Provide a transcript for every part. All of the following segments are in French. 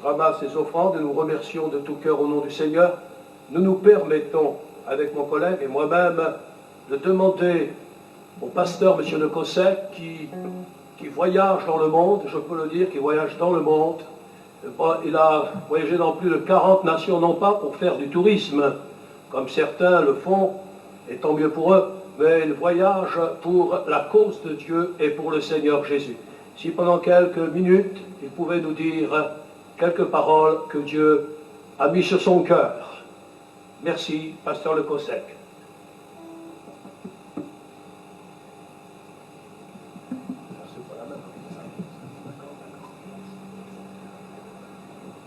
ramasse ces offrandes et nous remercions de tout cœur au nom du Seigneur. Nous nous permettons, avec mon collègue et moi-même, de demander au pasteur, M. Le Cossec, qui voyage dans le monde, je peux le dire, qui voyage dans le monde. Il a voyagé dans plus de 40 nations, non pas pour faire du tourisme, comme certains le font, et tant mieux pour eux, mais il voyage pour la cause de Dieu et pour le Seigneur Jésus. Si pendant quelques minutes, il pouvait nous dire quelques paroles que Dieu a mis sur son cœur. Merci, pasteur Le Cossec.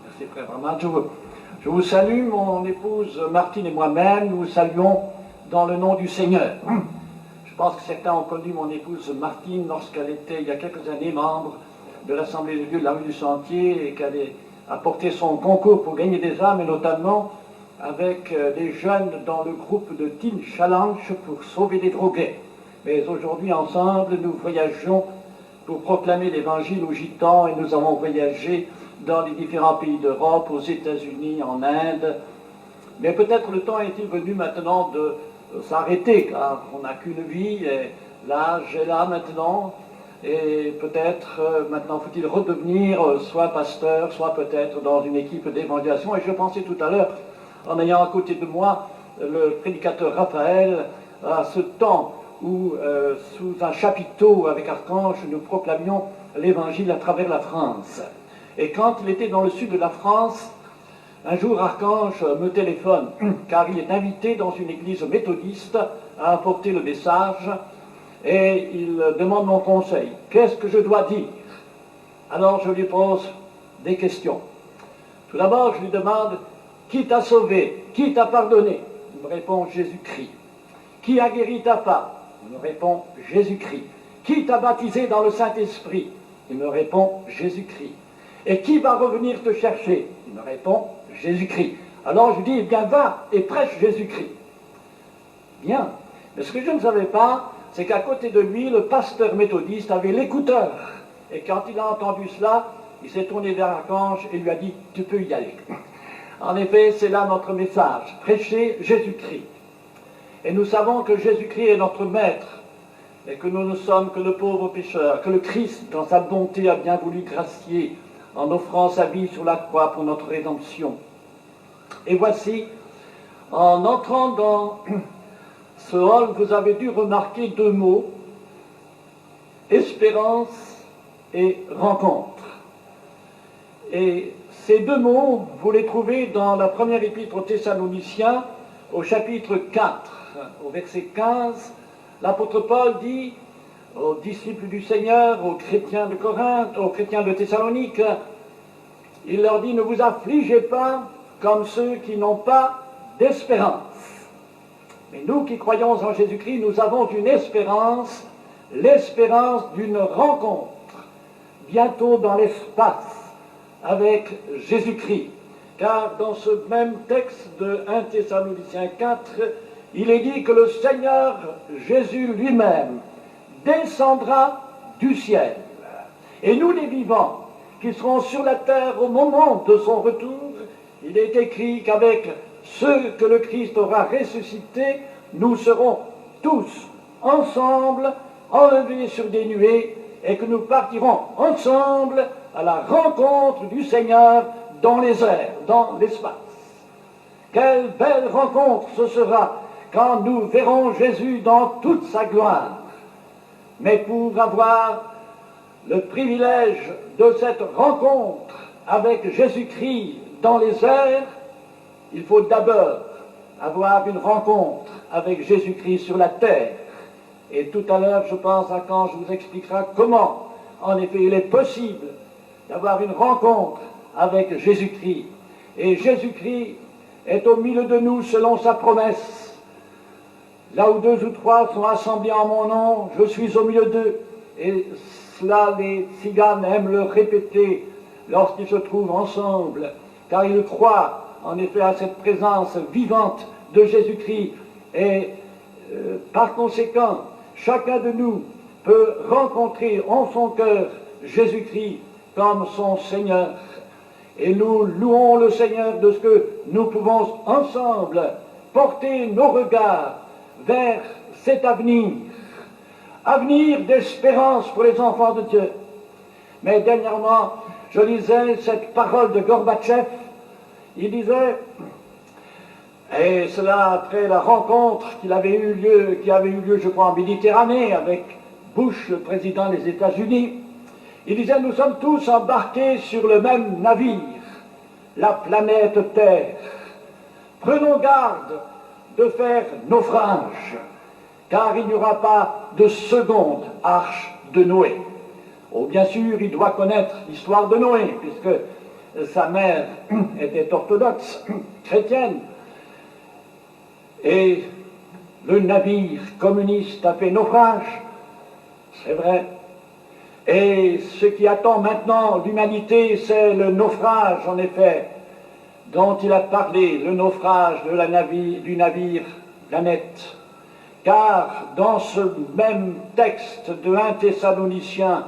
Merci, frère Ramad. Je vous salue, mon épouse Martine et moi-même, nous vous saluons dans le nom du Seigneur. Je pense que certains ont connu mon épouse Martine lorsqu'elle était, il y a quelques années, membre de l'Assemblée de Dieu de la rue du Sentier et qu'elle a apporté son concours pour gagner des âmes, et notamment avec les jeunes dans le groupe de Teen Challenge pour sauver les drogués. Mais aujourd'hui, ensemble, nous voyageons pour proclamer l'Évangile aux Gitans, et nous avons voyagé dans les différents pays d'Europe, aux États-Unis, en Inde. Mais peut-être le temps est-il venu maintenant de s'arrêter, car on n'a qu'une vie, et l'âge est là maintenant, et peut-être maintenant faut-il redevenir soit pasteur, soit peut-être dans une équipe d'évangélisation. Et je pensais tout à l'heure, en ayant à côté de moi le prédicateur Raphaël, à ce temps où, sous un chapiteau avec Archange, nous proclamions l'Évangile à travers la France. Et quand il était dans le sud de la France, un jour Archange me téléphone, car il est invité dans une église méthodiste à apporter le message, et il demande mon conseil. Qu'est-ce que je dois dire? Alors je lui pose des questions. Tout d'abord, je lui demande, qui t'a sauvé? Qui t'a pardonné? Il me répond, Jésus-Christ. Qui a guéri ta femme? Il me répond, Jésus-Christ. Qui t'a baptisé dans le Saint-Esprit? Il me répond, Jésus-Christ. Et qui va revenir te chercher? Il me répond, Jésus-Christ. Alors je lui dis, eh bien va et prêche Jésus-Christ. Bien. Mais ce que je ne savais pas, c'est qu'à côté de lui, le pasteur méthodiste avait l'écouteur. Et quand il a entendu cela, il s'est tourné vers Archange et lui a dit, tu peux y aller. En effet, c'est là notre message, prêcher Jésus-Christ. Et nous savons que Jésus-Christ est notre maître, et que nous ne sommes que de pauvres pécheurs, que le Christ, dans sa bonté, a bien voulu gracier en offrant sa vie sur la croix pour notre rédemption. Et voici, en entrant dans ce hall, vous avez dû remarquer deux mots, espérance et rencontre. Et ces deux mots, vous les trouvez dans la première épître aux Thessaloniciens, au chapitre 4, au verset 15. L'apôtre Paul dit aux disciples du Seigneur, aux chrétiens de Corinthe, aux chrétiens de Thessalonique, il leur dit, ne vous affligez pas comme ceux qui n'ont pas d'espérance. Mais nous qui croyons en Jésus-Christ, nous avons une espérance, l'espérance d'une rencontre, bientôt dans l'espace, avec Jésus-Christ. Car dans ce même texte de 1 Thessaloniciens 4, il est dit que le Seigneur Jésus lui-même descendra du ciel. Et nous les vivants, qui seront sur la terre au moment de son retour, il est écrit qu'avec ceux que le Christ aura ressuscités, nous serons tous ensemble enlevés sur des nuées et que nous partirons ensemble à la rencontre du Seigneur dans les airs, dans l'espace. Quelle belle rencontre ce sera quand nous verrons Jésus dans toute sa gloire. Mais pour avoir le privilège de cette rencontre avec Jésus-Christ dans les airs, il faut d'abord avoir une rencontre avec Jésus-Christ sur la terre. Et tout à l'heure, je pense, Archange vous expliquera comment, en effet, il est possible d'avoir une rencontre avec Jésus-Christ. Et Jésus-Christ est au milieu de nous selon sa promesse. Là où deux ou trois sont assemblés en mon nom, je suis au milieu d'eux. Et cela, les tziganes aiment le répéter lorsqu'ils se trouvent ensemble, car ils croient en effet à cette présence vivante de Jésus-Christ. Et par conséquent, chacun de nous peut rencontrer en son cœur Jésus-Christ comme son Seigneur. Et nous louons le Seigneur de ce que nous pouvons ensemble porter nos regards vers cet avenir, avenir d'espérance pour les enfants de Dieu. Mais dernièrement, je lisais cette parole de Gorbatchev. Il disait, et cela après la rencontre qui avait eu lieu, je crois, en Méditerranée avec Bush, le président des États-Unis, il disait, nous sommes tous embarqués sur le même navire, la planète Terre. Prenons garde de faire naufrage, car il n'y aura pas de seconde arche de Noé. Oh, bien sûr, il doit connaître l'histoire de Noé, puisque sa mère était orthodoxe, chrétienne, et le navire communiste a fait naufrage, c'est vrai. Et ce qui attend maintenant l'humanité, c'est le naufrage, en effet, dont il a parlé, le naufrage du navire Planète. Car dans ce même texte de 1 Thessaloniciens,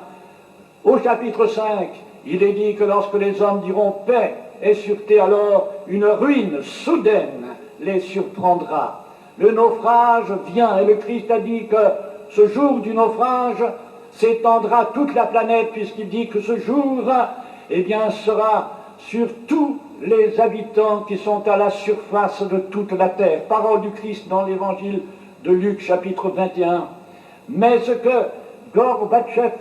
au chapitre 5, il est dit que lorsque les hommes diront paix et sûreté, alors une ruine soudaine les surprendra. Le naufrage vient, et le Christ a dit que ce jour du naufrage s'étendra toute la planète, puisqu'il dit que ce jour, eh bien, sera sur tous les habitants qui sont à la surface de toute la terre. Parole du Christ dans l'évangile de Luc, chapitre 21. Mais ce que Gorbatchev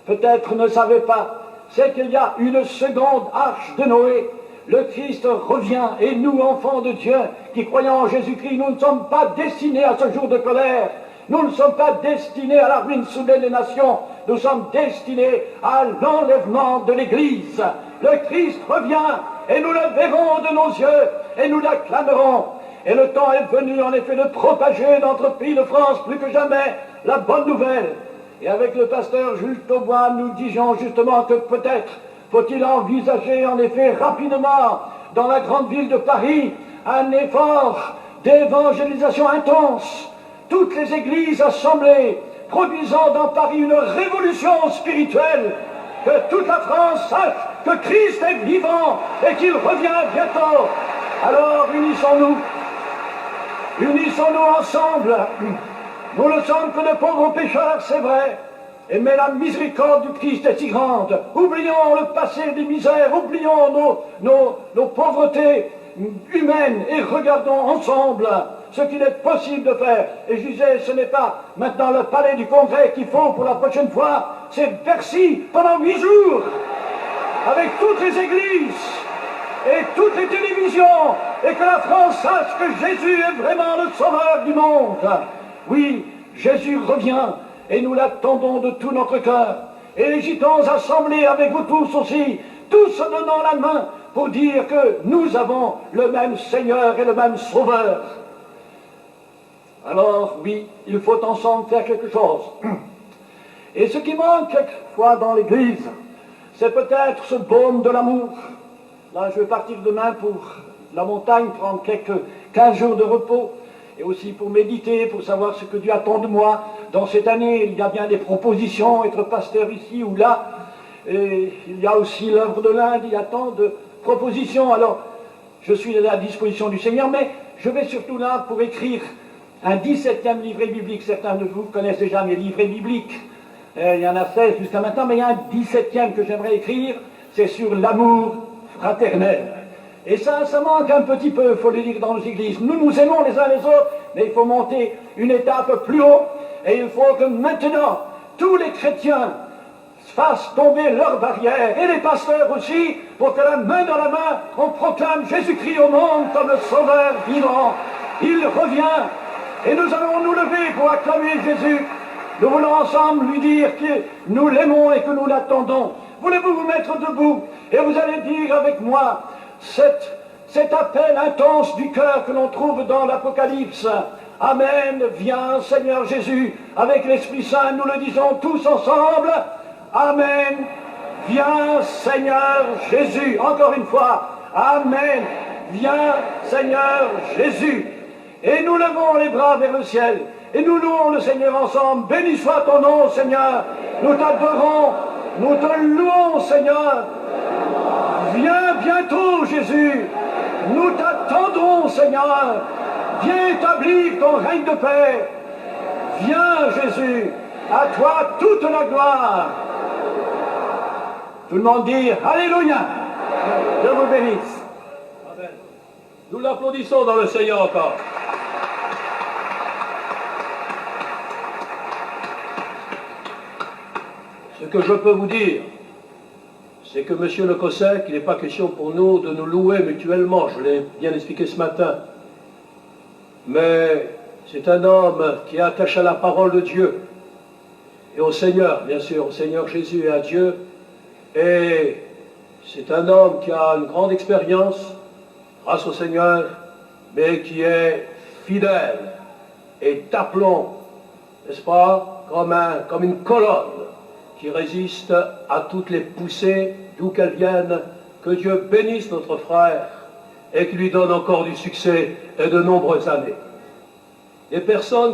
peut-être ne savait pas, c'est qu'il y a une seconde arche de Noé. Le Christ revient, et nous, enfants de Dieu, qui croyons en Jésus-Christ, nous ne sommes pas destinés à ce jour de colère. Nous ne sommes pas destinés à la ruine soudaine des nations. Nous sommes destinés à l'enlèvement de l'Église. Le Christ revient, et nous le verrons de nos yeux, et nous l'acclamerons. Et le temps est venu, en effet, de propager dans notre pays de France, plus que jamais, la bonne nouvelle. Et avec le pasteur Jules Taubois, nous disions justement que peut-être faut-il envisager, en effet, rapidement, dans la grande ville de Paris, un effort d'évangélisation intense. Toutes les églises assemblées, produisant dans Paris une révolution spirituelle, que toute la France sache que Christ est vivant et qu'il revient bientôt. Alors unissons-nous ensemble. Nous ne sommes que de pauvres pécheurs, c'est vrai, mais la miséricorde du Christ est si grande. Oublions le passé des misères, oublions nos pauvretés humaines et regardons ensemble ce qu'il est possible de faire. Et je disais, ce n'est pas maintenant le palais du Congrès qu'il faut pour la prochaine fois, c'est Bercy pendant 8 jours, avec toutes les églises et toutes les télévisions, et que la France sache que Jésus est vraiment le sauveur du monde. Oui, Jésus revient, et nous l'attendons de tout notre cœur. Et les gitans assemblés avec vous tous aussi, tous se donnant la main pour dire que nous avons le même Seigneur et le même Sauveur. Alors oui, il faut ensemble faire quelque chose. Et ce qui manque quelquefois dans l'Église, c'est peut-être ce baume de l'amour. Là, je vais partir demain pour la montagne, prendre quelques 15 jours de repos, et aussi pour méditer, pour savoir ce que Dieu attend de moi. Dans cette année, il y a bien des propositions, être pasteur ici ou là, et il y a aussi l'œuvre de l'Inde, il y a tant de propositions. Alors, je suis à la disposition du Seigneur, mais je vais surtout là pour écrire un 17e livret biblique. Certains de vous connaissent déjà mes livrets bibliques. Il y en a 16 jusqu'à maintenant, mais il y a un 17e que j'aimerais écrire, c'est sur l'amour fraternel. Et ça manque un petit peu, il faut le dire, dans nos églises. Nous nous aimons les uns les autres, mais il faut monter une étape plus haut. Et il faut que maintenant, tous les chrétiens fassent tomber leurs barrières, et les pasteurs aussi, pour que la main dans la main, on proclame Jésus-Christ au monde comme le Sauveur vivant. Il revient, et nous allons nous lever pour acclamer Jésus. Nous voulons ensemble lui dire que nous l'aimons et que nous l'attendons. Voulez-vous vous mettre debout, et vous allez dire avec moi cet appel intense du cœur que l'on trouve dans l'Apocalypse. Amen, viens Seigneur Jésus. Avec l'Esprit Saint, nous le disons tous ensemble. Amen, viens Seigneur Jésus. Encore une fois, Amen, viens Seigneur Jésus. Et nous levons les bras vers le ciel, et nous louons le Seigneur ensemble. Béni soit ton nom, Seigneur. Nous t'adorons, nous te louons, Seigneur. Viens bientôt, Jésus. Nous t'attendons, Seigneur. Viens établir ton règne de paix. Viens, Jésus. À toi toute la gloire. Tout le monde dit Alléluia. Je vous bénisse. Amen. Nous l'applaudissons dans le Seigneur encore. Ce que je peux vous dire, c'est que Monsieur Le Cossec, il n'est pas question pour nous de nous louer mutuellement, je l'ai bien expliqué ce matin, mais c'est un homme qui est attaché à la parole de Dieu et au Seigneur, bien sûr, au Seigneur Jésus et à Dieu, et c'est un homme qui a une grande expérience grâce au Seigneur, mais qui est fidèle et d'aplomb, n'est-ce pas, comme une colonne qui résiste à toutes les poussées, d'où qu'elles viennent. Que Dieu bénisse notre frère et qu'il lui donne encore du succès et de nombreuses années. Les personnes